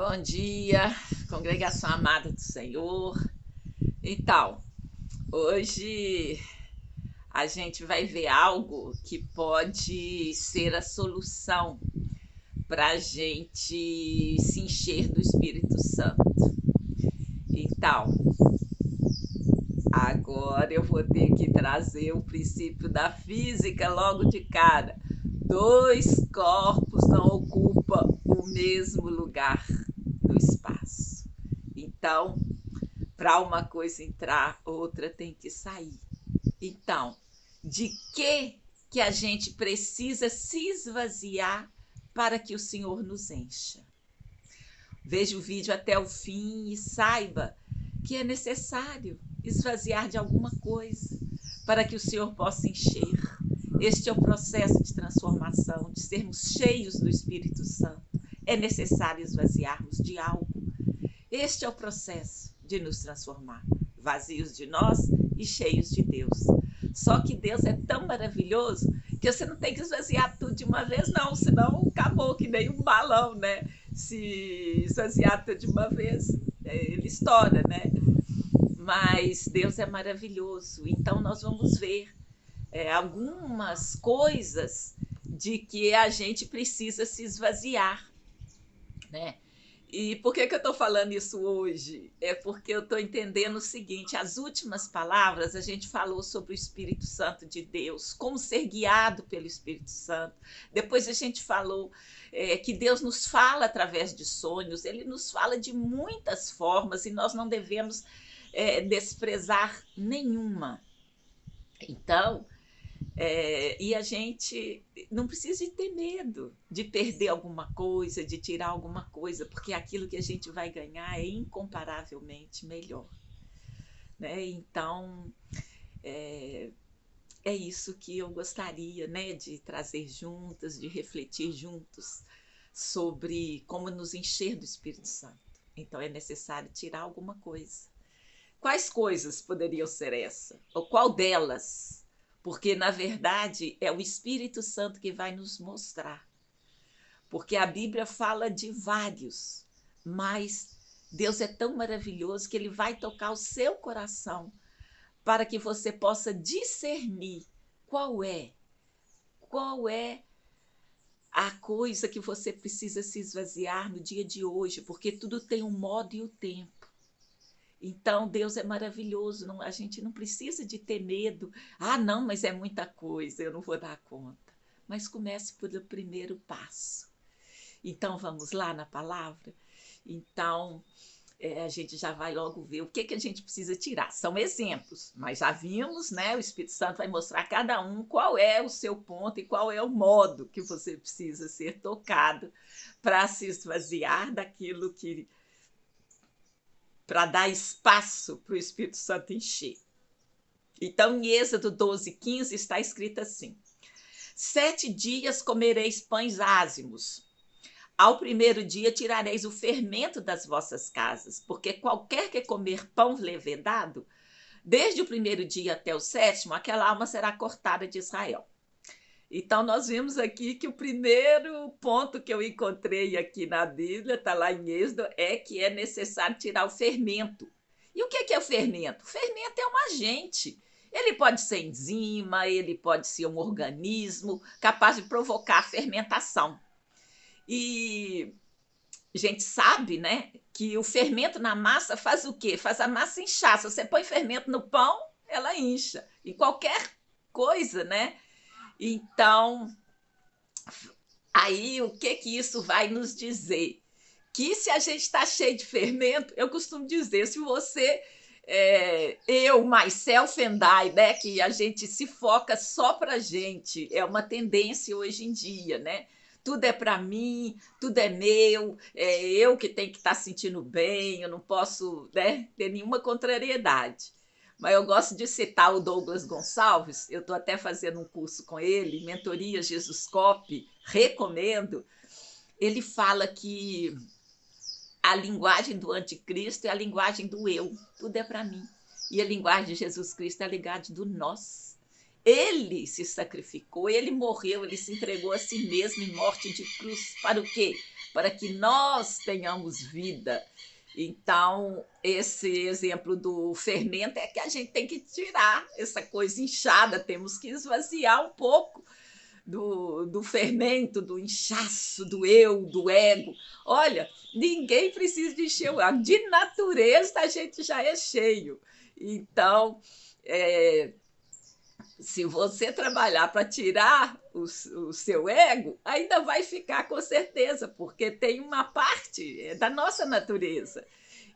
Bom dia, congregação amada do Senhor. Então, hoje a gente vai ver algo que pode ser a solução para a gente se encher do Espírito Santo. Então, agora eu vou ter que trazer o princípio da física logo de cara. Dois corpos não ocupam o mesmo lugar no espaço. Então, para uma coisa entrar, outra tem que sair. Então, de que a gente precisa se esvaziar para que o Senhor nos encha? Veja o vídeo até o fim e saiba que é necessário esvaziar de alguma coisa para que o Senhor possa encher. Este é o processo de transformação, de sermos cheios do Espírito Santo. É necessário esvaziarmos de algo. Este é o processo de nos transformar, vazios de nós e cheios de Deus. Só que Deus é tão maravilhoso que você não tem que esvaziar tudo de uma vez, não, senão acabou, que nem um balão, né? Se esvaziar tudo de uma vez, ele estoura, né? Mas Deus é maravilhoso, então nós vamos ver algumas coisas de que a gente precisa se esvaziar, né? E por que eu estou falando isso hoje? É porque eu estou entendendo o seguinte: as últimas palavras a gente falou sobre o Espírito Santo de Deus, como ser guiado pelo Espírito Santo. Depois a gente falou que Deus nos fala através de sonhos, ele nos fala de muitas formas e nós não devemos desprezar nenhuma. Então, e a gente não precisa de ter medo de perder alguma coisa, de tirar alguma coisa, porque aquilo que a gente vai ganhar é incomparavelmente melhor, né? Então, é isso que eu gostaria, né, de trazer juntas, de refletir juntos sobre como nos encher do Espírito Santo. Então, é necessário tirar alguma coisa. Quais coisas poderiam ser essa? Ou qual delas? Porque, na verdade, é o Espírito Santo que vai nos mostrar. Porque a Bíblia fala de vários, mas Deus é tão maravilhoso que ele vai tocar o seu coração para que você possa discernir qual é a coisa que você precisa se esvaziar no dia de hoje, porque tudo tem um modo e um tempo. Então, Deus é maravilhoso, não, a gente não precisa de ter medo. Ah, não, mas é muita coisa, eu não vou dar conta. Mas comece pelo primeiro passo. Então, vamos lá na palavra? Então, a gente já vai logo ver o que a gente precisa tirar. São exemplos, mas já vimos, né? O Espírito Santo vai mostrar a cada um qual é o seu ponto e qual é o modo que você precisa ser tocado para se esvaziar daquilo que... para dar espaço para o Espírito Santo encher. Então, em Êxodo 12:15 está escrito assim: 7 dias comereis pães ázimos. Ao primeiro dia tirareis o fermento das vossas casas, porque qualquer que comer pão levedado, desde o primeiro dia até o 7º, aquela alma será cortada de Israel. Então, nós vimos aqui que o primeiro ponto que eu encontrei aqui na Bíblia, está lá em Êxodo, é que é necessário tirar o fermento. E o que é o fermento? O fermento é um agente. Ele pode ser enzima, ele pode ser um organismo capaz de provocar fermentação. E a gente sabe, né, que o fermento na massa faz o quê? Faz a massa inchar. Se você põe fermento no pão, ela incha. E qualquer coisa, né? Então, aí o que isso vai nos dizer? Que se a gente está cheio de fermento, eu costumo dizer, se você, eu, myself and I, né, que a gente se foca só para a gente, é uma tendência hoje em dia, né? Tudo é para mim, tudo é meu, é eu que tenho que estar sentindo bem, eu não posso, né, ter nenhuma contrariedade. Mas eu gosto de citar o Douglas Gonçalves, eu estou até fazendo um curso com ele, Mentoria Jesuscope, recomendo. Ele fala que a linguagem do anticristo é a linguagem do eu, tudo é para mim. E a linguagem de Jesus Cristo é a linguagem do nós. Ele se sacrificou, ele morreu, ele se entregou a si mesmo em morte de cruz. Para o quê? para que nós tenhamos vida. Então, esse exemplo do fermento é que a gente tem que tirar essa coisa inchada, temos que esvaziar um pouco do fermento, do inchaço, do eu, do ego. Olha, ninguém precisa de encher o ego. De natureza, a gente já é cheio. Então, se você trabalhar para tirar o seu ego, ainda vai ficar com certeza, porque tem uma parte da nossa natureza.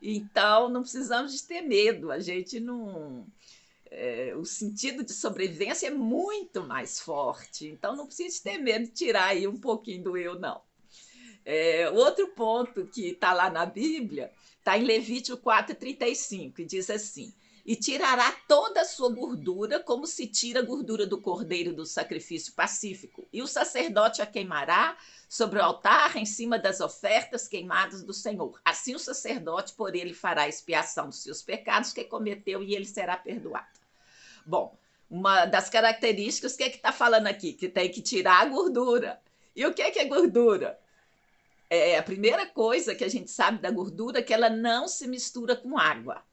Então, não precisamos de ter medo. A gente não... o sentido de sobrevivência é muito mais forte. Então, não precisa ter medo de tirar aí um pouquinho do eu, não. Outro ponto que está lá na Bíblia, está em Levítico 4,35, e diz assim: e tirará toda a sua gordura, como se tira a gordura do cordeiro do sacrifício pacífico, e o sacerdote a queimará sobre o altar, em cima das ofertas queimadas do Senhor. Assim o sacerdote por ele fará expiação dos seus pecados que cometeu, e ele será perdoado. Bom, uma das características, o que está falando aqui? Que tem que tirar a gordura. E o que é gordura? A primeira coisa que a gente sabe da gordura é que ela não se mistura com água.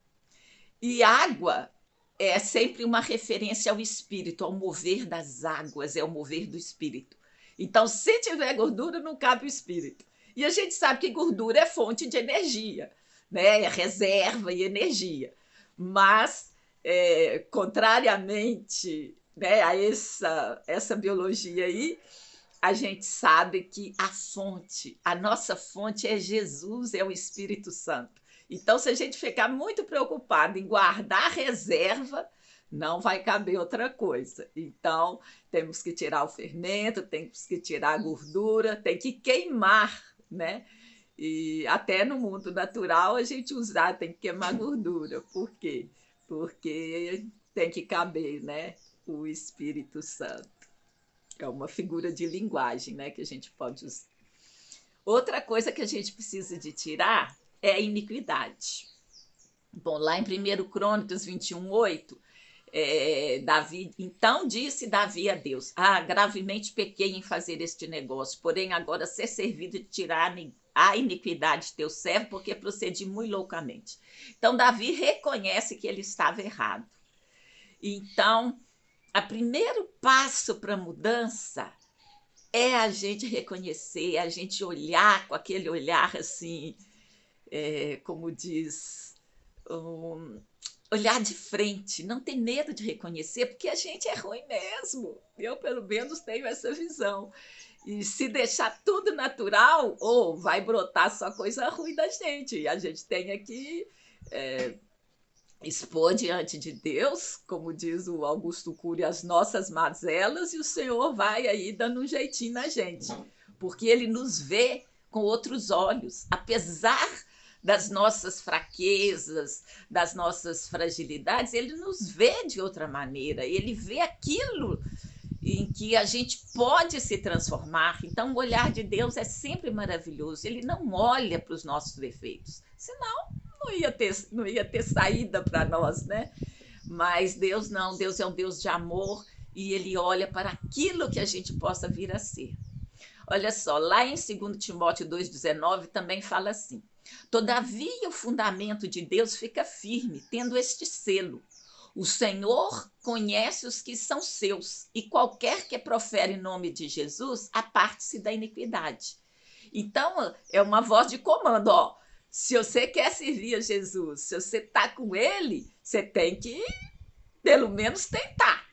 E água é sempre uma referência ao espírito, ao mover das águas, é o mover do espírito. Então, se tiver gordura, não cabe o espírito. E a gente sabe que gordura é fonte de energia, né? É reserva e energia. Mas, contrariamente, né, a essa biologia aí, a gente sabe que a nossa fonte é Jesus, é o Espírito Santo. Então, se a gente ficar muito preocupado em guardar reserva, não vai caber outra coisa. Então, temos que tirar o fermento, temos que tirar a gordura, tem que queimar, né? E até no mundo natural a gente tem que queimar gordura. Por quê? Porque tem que caber, né, o Espírito Santo. É uma figura de linguagem, né, que a gente pode usar. Outra coisa que a gente precisa de tirar é a iniquidade. Bom, lá em 1 Crônicas 21:8, Davi, então disse Davi a Deus: gravemente pequei em fazer este negócio, porém agora ser servido de tirar a iniquidade de teu servo, porque procedi muito loucamente. Então Davi reconhece que ele estava errado. Então, o primeiro passo para a mudança é a gente reconhecer, a gente olhar com aquele olhar assim, como diz, olhar de frente, não ter medo de reconhecer, porque a gente é ruim mesmo. Eu, pelo menos, tenho essa visão. E se deixar tudo natural, vai brotar só coisa ruim da gente. E a gente tem que expor diante de Deus, como diz o Augusto Cury, as nossas mazelas, e o Senhor vai aí dando um jeitinho na gente, porque Ele nos vê com outros olhos, apesar das nossas fraquezas, das nossas fragilidades, Ele nos vê de outra maneira, Ele vê aquilo em que a gente pode se transformar. Então, o olhar de Deus é sempre maravilhoso, Ele não olha para os nossos defeitos, senão não ia ter saída para nós, né? Mas Deus não, Deus é um Deus de amor e Ele olha para aquilo que a gente possa vir a ser. Olha só, lá em 2 Timóteo 2,19 também fala assim: todavia o fundamento de Deus fica firme, tendo este selo: o Senhor conhece os que são seus, e qualquer que profere em nome de Jesus, aparte-se da iniquidade. Então, é uma voz de comando, se você quer servir a Jesus, se você está com Ele, você tem que, pelo menos, tentar.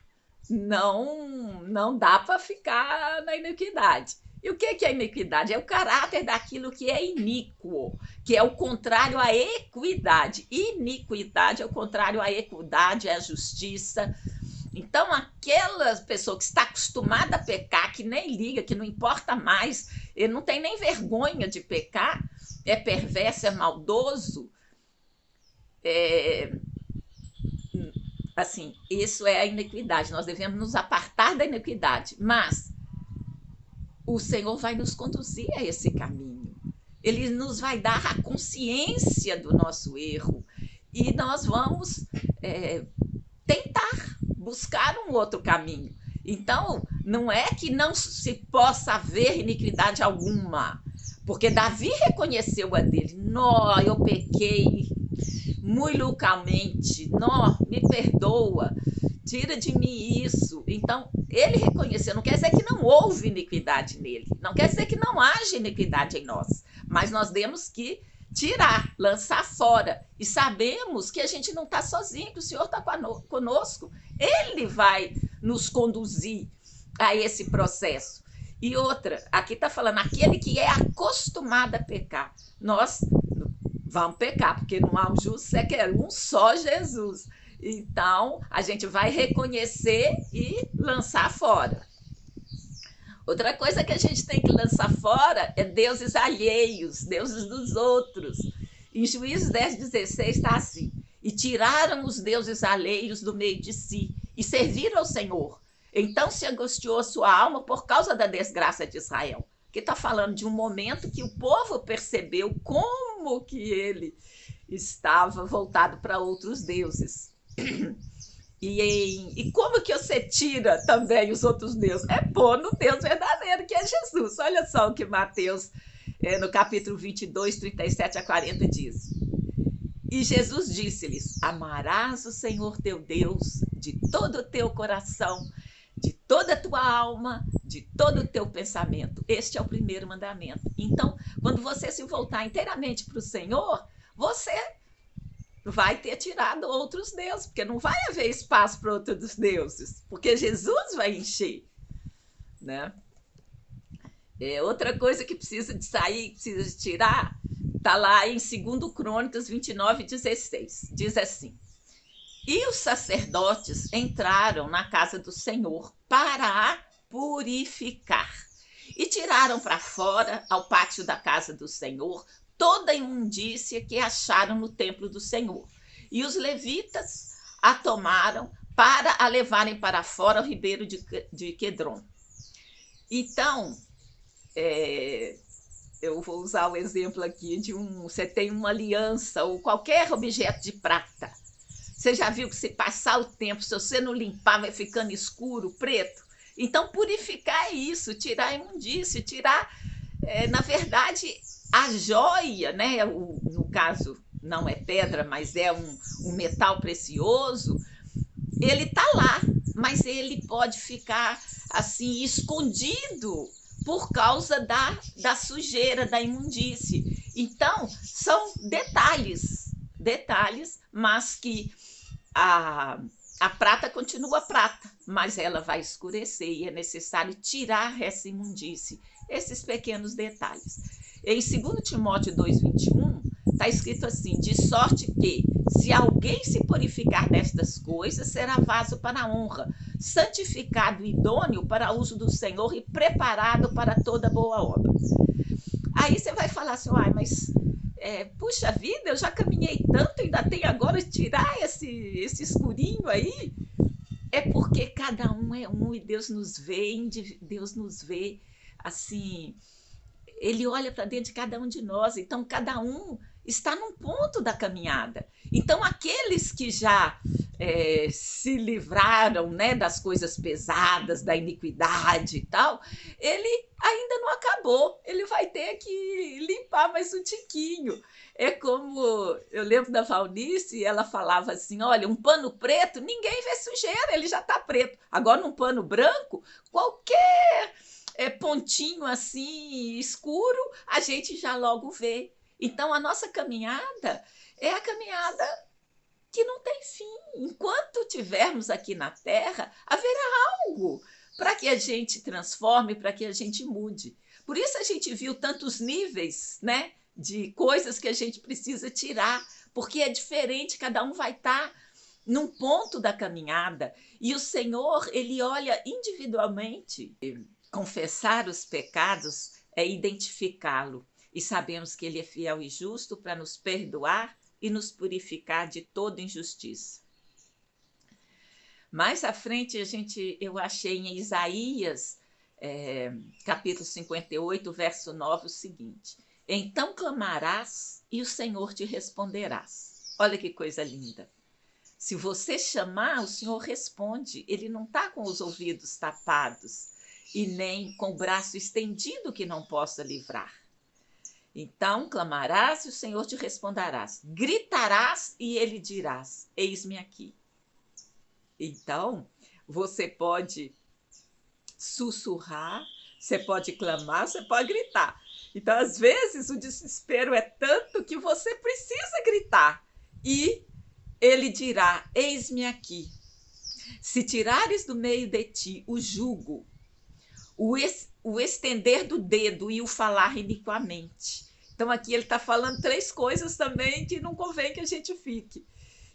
Não dá para ficar na iniquidade. E o que é a iniquidade? É o caráter daquilo que é iníquo, que é o contrário à equidade. Iniquidade é o contrário à equidade, é a justiça. Então, aquela pessoa que está acostumada a pecar, que nem liga, que não importa mais, ele não tem nem vergonha de pecar, é perverso, é maldoso, assim, isso é a iniquidade. Nós devemos nos apartar da iniquidade, mas o Senhor vai nos conduzir a esse caminho. Ele nos vai dar a consciência do nosso erro e nós vamos tentar buscar um outro caminho. Então, não é que não se possa haver iniquidade alguma, Porque Davi reconheceu a dele. Nó, eu pequei muito loucamente. Nó, me perdoa. Tira de mim isso. Então, ele reconheceu. Não quer dizer que não houve iniquidade nele. Não quer dizer que não haja iniquidade em nós. Mas nós temos que tirar, lançar fora. E sabemos que a gente não está sozinho, que o Senhor está conosco. Ele vai nos conduzir a esse processo. E outra, aqui está falando, aquele que é acostumado a pecar. Nós vamos pecar, porque não há um justo sequer um, só Jesus. Então, a gente vai reconhecer e lançar fora. Outra coisa que a gente tem que lançar fora é deuses alheios, deuses dos outros. Em Juízes 10:16 está assim: e tiraram os deuses alheios do meio de si, e serviram ao Senhor. Então se angustiou sua alma por causa da desgraça de Israel. Que está falando de um momento que o povo percebeu como que ele estava voltado para outros deuses. E como que você tira também os outros deuses? É pôr no Deus verdadeiro, que é Jesus. Olha só o que Mateus, no capítulo 22, 37 a 40, diz. E Jesus disse-lhes: amarás o Senhor teu Deus de todo o teu coração, de toda a tua alma, de todo o teu pensamento. Este é o primeiro mandamento. Então, quando você se voltar inteiramente para o Senhor, você vai ter tirado outros deuses, porque não vai haver espaço para outros deuses, porque Jesus vai encher, né? Outra coisa que precisa de sair, precisa de tirar, está lá em 2 Crônicas 29:16. Diz assim: e os sacerdotes entraram na casa do Senhor para a purificar, e tiraram para fora, ao pátio da casa do Senhor, toda a imundícia que acharam no templo do Senhor. E os levitas a tomaram para a levarem para fora ao ribeiro de Quedron. Então, eu vou usar o exemplo aqui de você tem uma aliança ou qualquer objeto de prata. Você já viu que se passar o tempo, se você não limpar, vai ficando escuro, preto? Então, purificar é isso, tirar a imundícia, tirar, na verdade, a joia, né? No caso, não é pedra, mas é um metal precioso. Ele está lá, mas ele pode ficar assim escondido por causa da sujeira, da imundície. Então, são detalhes, mas que a prata continua prata, mas ela vai escurecer e é necessário tirar essa imundície, esses pequenos detalhes. Em 2 Timóteo 2:21, está escrito assim: de sorte que, se alguém se purificar destas coisas, será vaso para a honra, santificado e idôneo para uso do Senhor e preparado para toda boa obra. Aí você vai falar assim, mas puxa vida, eu já caminhei tanto, ainda tem agora tirar esse escurinho aí? É porque cada um é um e Deus nos vê assim, ele olha para dentro de cada um de nós, então cada um está num ponto da caminhada. Então aqueles que já se livraram, né, das coisas pesadas, da iniquidade e tal, ele ainda não acabou, ele vai ter que limpar mais um tiquinho. É como, eu lembro da Valnice, ela falava assim, olha, um pano preto, ninguém vê sujeira, ele já está preto. Agora, num pano branco, qualquer pontinho assim escuro, a gente já logo vê. Então, a nossa caminhada é a caminhada que não tem fim. Enquanto tivermos aqui na Terra, haverá algo para que a gente transforme, para que a gente mude. Por isso a gente viu tantos níveis, né, de coisas que a gente precisa tirar, porque é diferente, cada um vai estar num ponto da caminhada. E o Senhor, ele olha individualmente. Confessar os pecados é identificá-lo. E sabemos que ele é fiel e justo para nos perdoar e nos purificar de toda injustiça. Mais à frente, eu achei em Isaías, capítulo 58, verso 9, o seguinte: então clamarás e o Senhor te responderás. Olha que coisa linda. Se você chamar, o Senhor responde. Ele não está com os ouvidos tapados e nem com o braço estendido que não possa livrar. Então clamarás e o Senhor te responderás. Gritarás e ele dirás: eis-me aqui. Então, você pode sussurrar, você pode clamar, você pode gritar. Então, às vezes, o desespero é tanto que você precisa gritar. E ele dirá: eis-me aqui. Se tirares do meio de ti o jugo, o estender do dedo e o falar iniquamente. Então, aqui ele está falando 3 coisas também que não convém que a gente fique.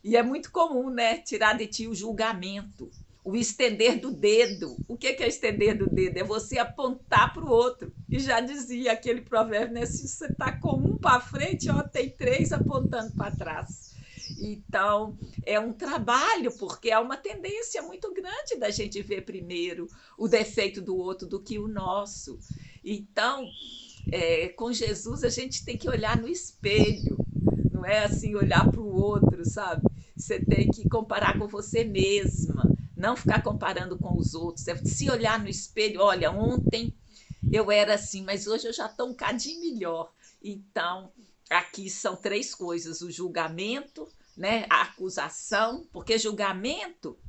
E é muito comum, né? Tirar de ti o julgamento, o estender do dedo. O que é estender do dedo? É você apontar para o outro. E já dizia aquele provérbio, né? Se você está com um para frente, ó, tem 3 apontando para trás. Então, é um trabalho, porque há uma tendência muito grande da gente ver primeiro o defeito do outro do que o nosso. Então, com Jesus, a gente tem que olhar no espelho, não é assim olhar para o outro, sabe? Você tem que comparar com você mesma, não ficar comparando com os outros. É se olhar no espelho, olha, ontem eu era assim, mas hoje eu já estou um cadinho melhor. Então, aqui são 3 coisas: o julgamento, né? A acusação, porque julgamento,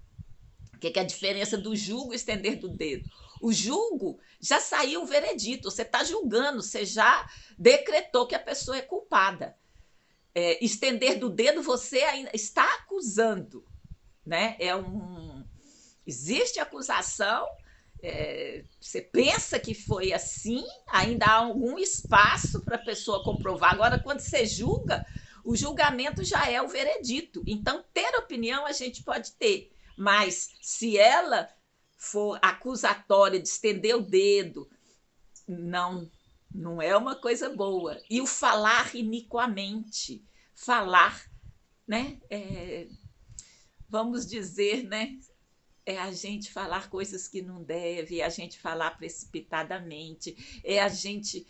o que é a diferença do julgo e estender do dedo? O julgo já saiu o veredito, você está julgando, você já decretou que a pessoa é culpada. Estender do dedo, você ainda está acusando, né? Existe acusação, você pensa que foi assim, ainda há algum espaço para a pessoa comprovar. Agora, quando você julga, o julgamento já é o veredito. Então, ter opinião a gente pode ter, mas se ela for acusatória de estender o dedo, não é uma coisa boa. E o falar iniquamente, falar, né? Vamos dizer, né? É a gente falar coisas que não deve, é a gente falar precipitadamente, é a gente,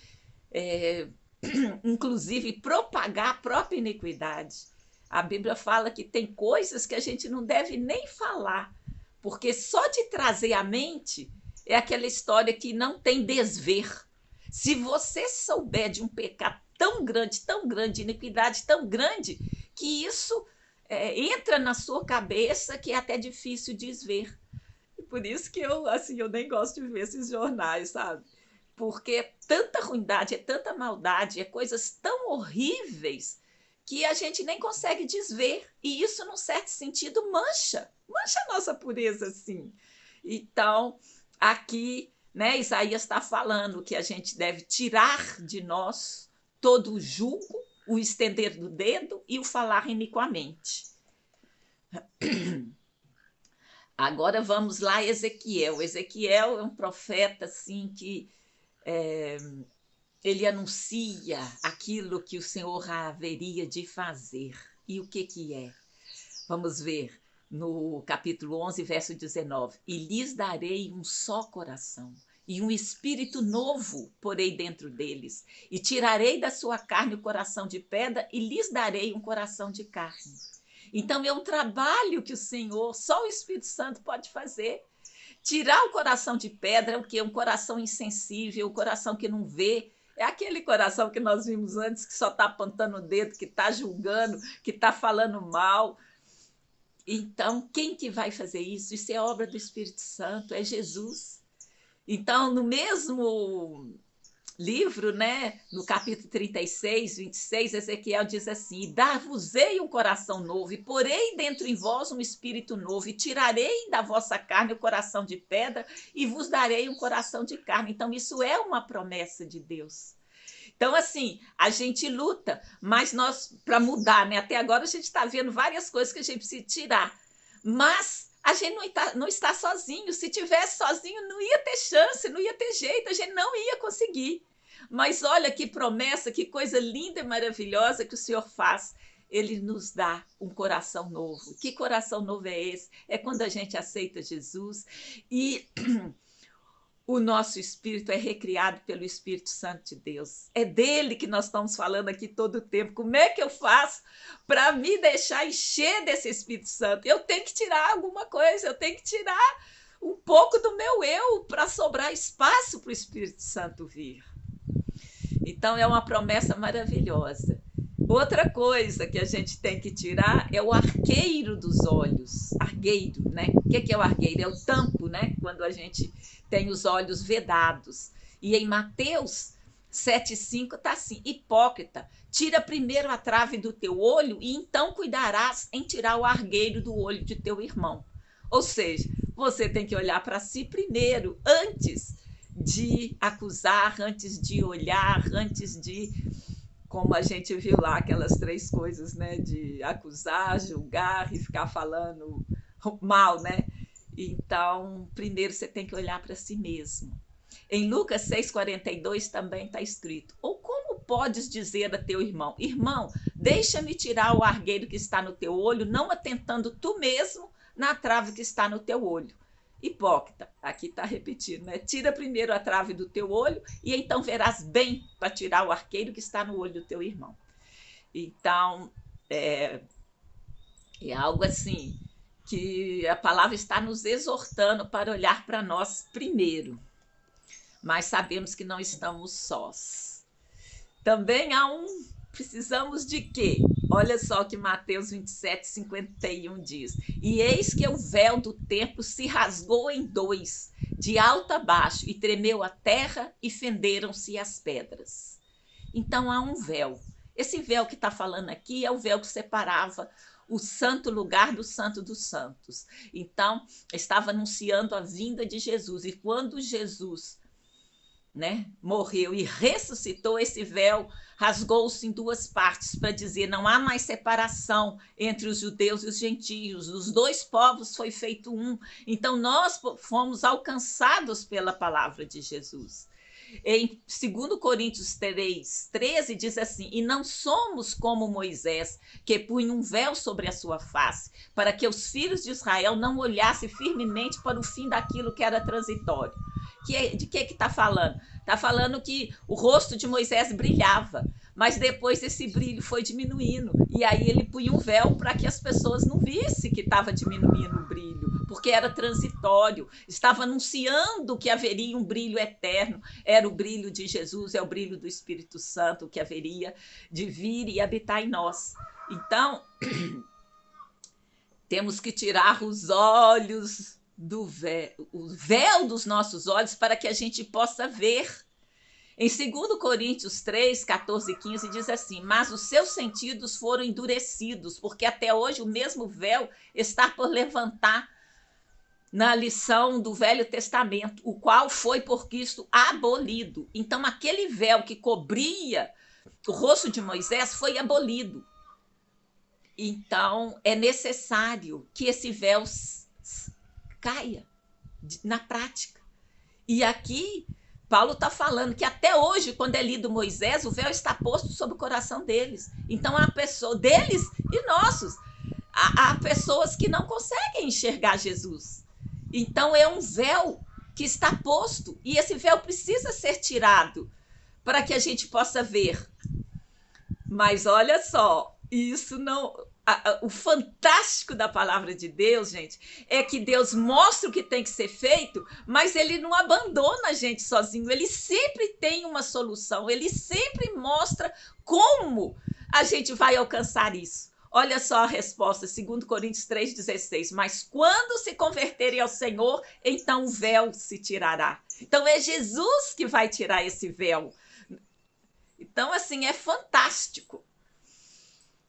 inclusive, propagar a própria iniquidade. A Bíblia fala que tem coisas que a gente não deve nem falar, porque só de trazer à mente é aquela história que não tem desver. Se você souber de um pecado tão grande, iniquidade tão grande, que isso entra na sua cabeça, que é até difícil desver. Por isso que eu nem gosto de ver esses jornais, sabe? Porque é tanta ruindade, é tanta maldade, é coisas tão horríveis que a gente nem consegue desver. E isso, num certo sentido, mancha a nossa pureza, sim. Então, aqui, né, Isaías está falando que a gente deve tirar de nós todo o julgo, o estender do dedo e o falar iniquamente. Agora vamos lá, Ezequiel. Ezequiel é um profeta assim que ele anuncia aquilo que o Senhor haveria de fazer. E o que é? Vamos ver no capítulo 11, verso 19. E lhes darei um só coração, e um espírito novo porei dentro deles, e tirarei da sua carne o coração de pedra, e lhes darei um coração de carne. Então é um trabalho que o Senhor, só o Espírito Santo pode fazer. Tirar o coração de pedra, o que? Um coração insensível, um coração que não vê. É aquele coração que nós vimos antes, que só está apontando o dedo, que está julgando, que está falando mal. Então, quem que vai fazer isso? Isso é obra do Espírito Santo, é Jesus. Então, no mesmo livro, né, no capítulo 36, 26, Ezequiel diz assim: dar-vos-ei um coração novo, e porei dentro em vós um espírito novo, e tirarei da vossa carne o coração de pedra, e vos darei um coração de carne. Então, isso é uma promessa de Deus. Então, assim, a gente luta, mas nós, para mudar, né? Até agora a gente está vendo várias coisas que a gente precisa tirar, mas a gente não está sozinho. Se tivesse sozinho, não ia ter chance, não ia ter jeito, a gente não ia conseguir. Mas olha que promessa, que coisa linda e maravilhosa que o Senhor faz. Ele nos dá um coração novo. Que coração novo é esse? É quando a gente aceita Jesus e o nosso espírito é recriado pelo Espírito Santo de Deus. É dele que nós estamos falando aqui todo o tempo. Como é que eu faço para me deixar encher desse Espírito Santo? Eu tenho que tirar alguma coisa, eu tenho que tirar um pouco do meu eu para sobrar espaço para o Espírito Santo vir. Então, é uma promessa maravilhosa. Outra coisa que a gente tem que tirar é o arqueiro dos olhos. Argueiro, né? O que é o argueiro? É o tampo, né? Quando a gente tem os olhos vedados. E em Mateus 7,5 está assim: hipócrita, tira primeiro a trave do teu olho e então cuidarás em tirar o argueiro do olho de teu irmão. Ou seja, você tem que olhar para si primeiro, antes de acusar, antes de olhar, antes de, como a gente viu lá, aquelas 3 coisas, né? De acusar, julgar e ficar falando mal, né? Então, primeiro você tem que olhar para si mesmo. Em Lucas 6,42 também está escrito: ou como podes dizer a teu irmão, irmão, deixa-me tirar o argueiro que está no teu olho, não atentando tu mesmo na trave que está no teu olho. Hipócrita, aqui está repetindo, né? Tira primeiro a trave do teu olho e então verás bem para tirar o arqueiro que está no olho do teu irmão. Então, é algo assim que a palavra está nos exortando para olhar para nós primeiro. Mas sabemos que não estamos sós. Também precisamos de quê? Olha só que Mateus 27,51 diz: e eis que o véu do templo se rasgou em 2, de alto a baixo, e tremeu a terra e fenderam-se as pedras. Então há um véu. Esse véu que está falando aqui é o véu que separava o santo lugar do santo dos santos. Então, estava anunciando a vinda de Jesus. E quando Jesus, né, morreu e ressuscitou, esse véu rasgou-se em 2 partes para dizer: não há mais separação entre os judeus e os gentios, os 2 povos foi feito um. Então nós fomos alcançados pela palavra de Jesus. Em 2 Coríntios 3,13 diz assim: e não somos como Moisés, que punha um véu sobre a sua face, para que os filhos de Israel não olhassem firmemente para o fim daquilo que era transitório. De que está falando? Está falando que o rosto de Moisés brilhava, mas depois esse brilho foi diminuindo. E aí ele punha um véu para que as pessoas não vissem que estava diminuindo o brilho, porque era transitório. Estava anunciando que haveria um brilho eterno. Era o brilho de Jesus, é o brilho do Espírito Santo que haveria de vir e habitar em nós. Então, temos que tirar os olhos do véu, o véu dos nossos olhos, para que a gente possa ver. Em 2 Coríntios 3, 14 e 15 diz assim: mas os seus sentidos foram endurecidos, porque até hoje o mesmo véu está por levantar na lição do Velho Testamento, o qual foi por Cristo abolido. Então, aquele véu que cobria o rosto de Moisés foi abolido. Então, é necessário que esse véu caia na prática. E aqui, Paulo está falando que até hoje, quando é lido Moisés, o véu está posto sobre o coração deles. Então, há pessoas, deles e nossos, há pessoas que não conseguem enxergar Jesus. Então, é um véu que está posto, e esse véu precisa ser tirado para que a gente possa ver. Mas olha só, isso não... O fantástico da palavra de Deus, gente, é que Deus mostra o que tem que ser feito, mas ele não abandona a gente sozinho, ele sempre tem uma solução, ele sempre mostra como a gente vai alcançar isso. Olha só a resposta, 2 Coríntios 3,16. Mas quando se converterem ao Senhor, então o véu se tirará. Então é Jesus que vai tirar esse véu. Então, assim, é fantástico.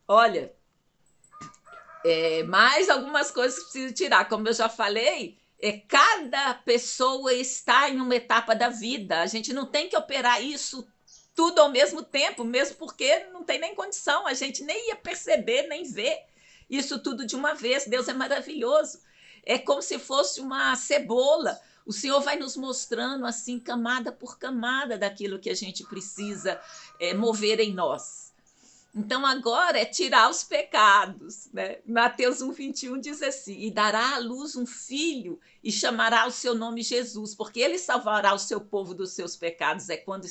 Olha, mais algumas coisas que preciso tirar. Como eu já falei, cada pessoa está em uma etapa da vida. A gente não tem que operar isso tudo ao mesmo tempo, mesmo porque não tem nem condição, a gente nem ia perceber, nem ver isso tudo de uma vez. Deus é maravilhoso. É como se fosse uma cebola. O Senhor vai nos mostrando assim, camada por camada, daquilo que a gente precisa mover em nós. Então, agora é tirar os pecados, né? Mateus 1,21 diz assim: e dará à luz um filho e chamará o seu nome Jesus, porque ele salvará o seu povo dos seus pecados. É quando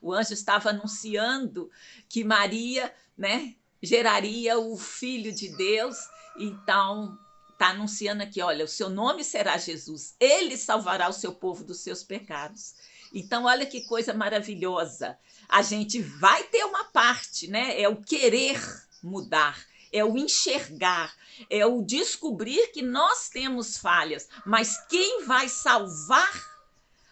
o anjo estava anunciando que Maria, né, geraria o filho de Deus. Então, está anunciando aqui, olha, o seu nome será Jesus, ele salvará o seu povo dos seus pecados. Então, olha que coisa maravilhosa. A gente vai ter uma parte, né? É o querer mudar, é o enxergar, é o descobrir que nós temos falhas, mas quem vai salvar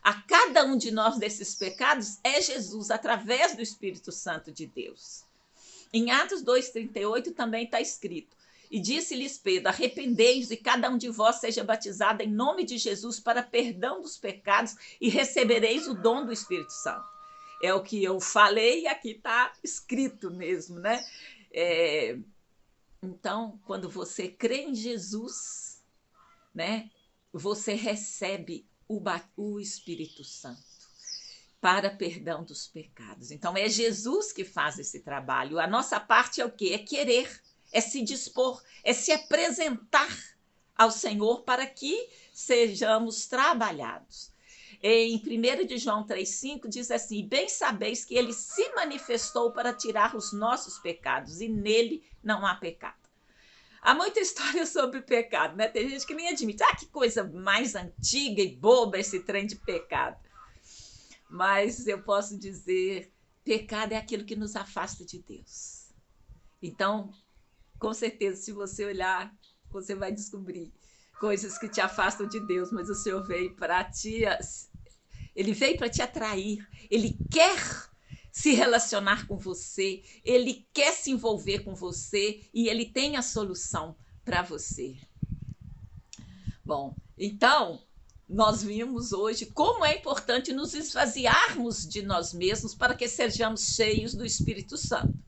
a cada um de nós desses pecados é Jesus, através do Espírito Santo de Deus. Em Atos 2,38 também está escrito: e disse-lhes Pedro: arrependei-vos e cada um de vós seja batizado em nome de Jesus para perdão dos pecados e recebereis o dom do Espírito Santo. É o que eu falei e aqui está escrito mesmo, né? Então, quando você crê em Jesus, né, você recebe o Espírito Santo para perdão dos pecados. Então, é Jesus que faz esse trabalho. A nossa parte é o quê? É querer, é se dispor, é se apresentar ao Senhor para que sejamos trabalhados. Em 1 de João 3,5 diz assim: bem sabeis que ele se manifestou para tirar os nossos pecados, e nele não há pecado. Há muita história sobre pecado, né? Tem gente que nem admite. Que coisa mais antiga e boba esse trem de pecado. Mas eu posso dizer, pecado é aquilo que nos afasta de Deus. Então, com certeza, se você olhar, você vai descobrir coisas que te afastam de Deus, mas o Senhor veio para Ele veio para te atrair, Ele quer se relacionar com você, Ele quer se envolver com você e Ele tem a solução para você. Bom, então, nós vimos hoje como é importante nos esvaziarmos de nós mesmos para que sejamos cheios do Espírito Santo.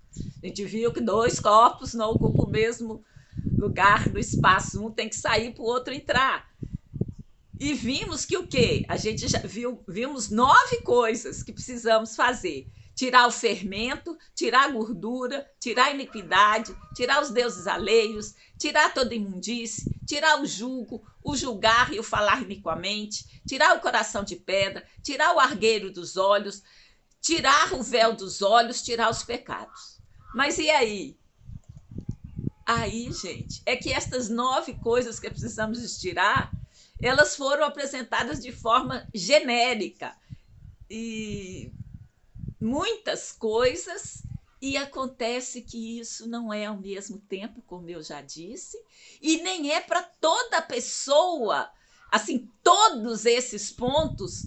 A gente viu que 2 corpos não ocupam o mesmo lugar no espaço, um tem que sair para o outro entrar. E vimos que o quê? A gente já vimos 9 coisas que precisamos fazer. Tirar o fermento, tirar a gordura, tirar a iniquidade, tirar os deuses alheios, tirar toda imundície, tirar o jugo, o julgar e o falar iniquamente, tirar o coração de pedra, tirar o argueiro dos olhos, tirar o véu dos olhos, tirar os pecados. Mas e aí? Aí, gente, é que estas 9 coisas que precisamos tirar, elas foram apresentadas de forma genérica. E muitas coisas, e acontece que isso não é ao mesmo tempo, como eu já disse, e nem é para toda pessoa, assim, todos esses pontos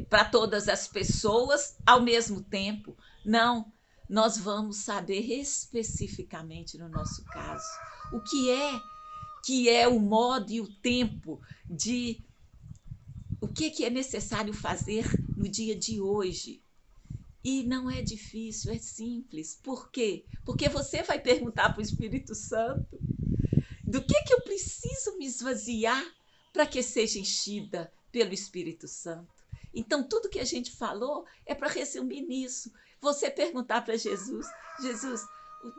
para todas as pessoas ao mesmo tempo. Não, nós vamos saber especificamente no nosso caso o que é o modo e o tempo de o que é necessário fazer no dia de hoje. E não é difícil, é simples. Por quê? Porque você vai perguntar para o Espírito Santo do que eu preciso me esvaziar para que seja enchida pelo Espírito Santo. Então, tudo que a gente falou é para resumir nisso. Você perguntar para Jesus: Jesus,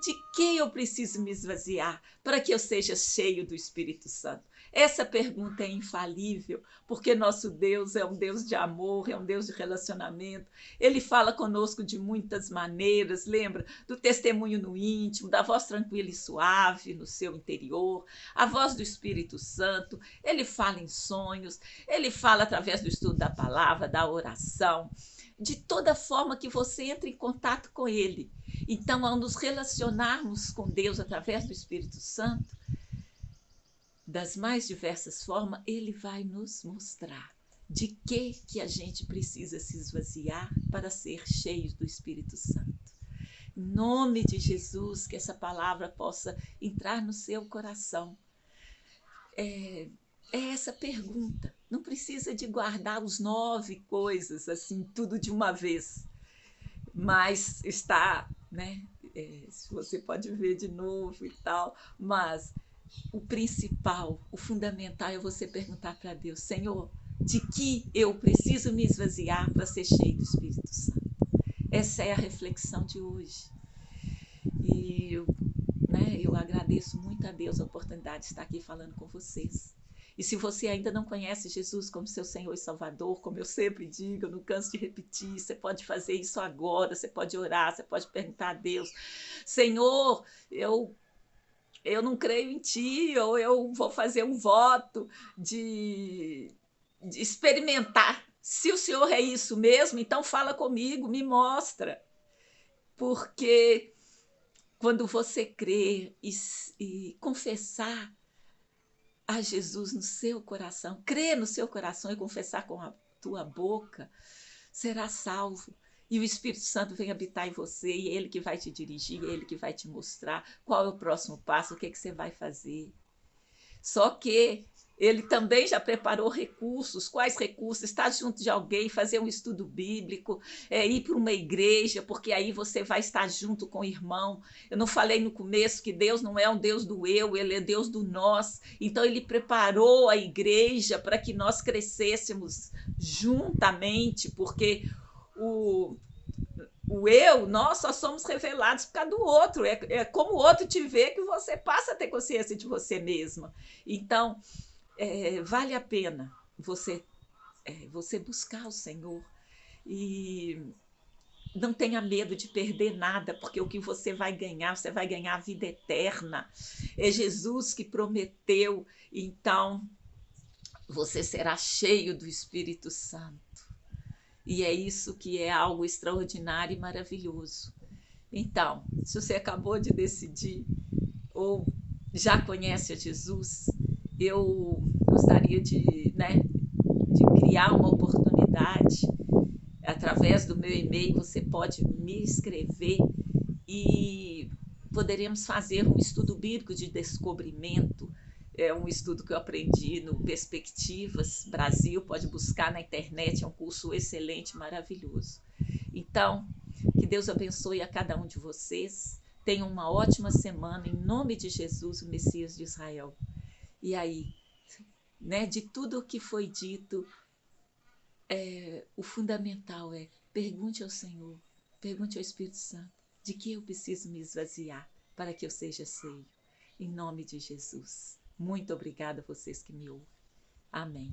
de que eu preciso me esvaziar para que eu seja cheio do Espírito Santo? Essa pergunta é infalível, porque nosso Deus é um Deus de amor, é um Deus de relacionamento. Ele fala conosco de muitas maneiras, lembra? Do testemunho no íntimo, da voz tranquila e suave no seu interior, a voz do Espírito Santo. Ele fala em sonhos, ele fala através do estudo da palavra, da oração, de toda forma que você entre em contato com ele. Então, ao nos relacionarmos com Deus através do Espírito Santo, das mais diversas formas, ele vai nos mostrar de que a gente precisa se esvaziar para ser cheios do Espírito Santo. Em nome de Jesus, que essa palavra possa entrar no seu coração. É essa pergunta. Não precisa de guardar os 9 coisas, assim, tudo de uma vez. Mas está, né? Você pode ver de novo e tal, mas o principal, o fundamental é você perguntar para Deus: Senhor, de que eu preciso me esvaziar para ser cheio do Espírito Santo? Essa é a reflexão de hoje. E eu agradeço muito a Deus a oportunidade de estar aqui falando com vocês. E se você ainda não conhece Jesus como seu Senhor e Salvador, como eu sempre digo, eu não canso de repetir, você pode fazer isso agora, você pode orar, você pode perguntar a Deus: Senhor, eu não creio em ti, ou eu vou fazer um voto de experimentar Se o Senhor é isso mesmo, então fala comigo, me mostra. Porque quando você crer e confessar a Jesus no seu coração, crer no seu coração e confessar com a tua boca, será salvo. E o Espírito Santo vem habitar em você, e é Ele que vai te dirigir, é Ele que vai te mostrar qual é o próximo passo, o que, é que você vai fazer. Só que ele também já preparou recursos. Quais recursos? Estar junto de alguém, fazer um estudo bíblico, ir para uma igreja, porque aí você vai estar junto com o irmão. Eu não falei no começo que Deus não é um Deus do eu, Ele é Deus do nós. Então Ele preparou a igreja para que nós crescêssemos juntamente, porque o eu, nós só somos revelados por causa do outro. É como o outro te vê que você passa a ter consciência de você mesma. Então, vale a pena você buscar o Senhor e não tenha medo de perder nada, porque o que você vai ganhar a vida eterna. É Jesus que prometeu, então você será cheio do Espírito Santo. E é isso que é algo extraordinário e maravilhoso. Então, se você acabou de decidir ou já conhece a Jesus, eu gostaria de criar uma oportunidade. Através do meu e-mail, você pode me escrever e poderemos fazer um estudo bíblico de descobrimento. É um estudo que eu aprendi no Perspectivas Brasil, pode buscar na internet, é um curso excelente, maravilhoso. Então, que Deus abençoe a cada um de vocês. Tenham uma ótima semana, em nome de Jesus, o Messias de Israel. E aí, de tudo o que foi dito, o fundamental é pergunte ao Senhor, pergunte ao Espírito Santo, de que eu preciso me esvaziar para que eu seja cheio. Em nome de Jesus. Muito obrigada a vocês que me ouvem. Amém.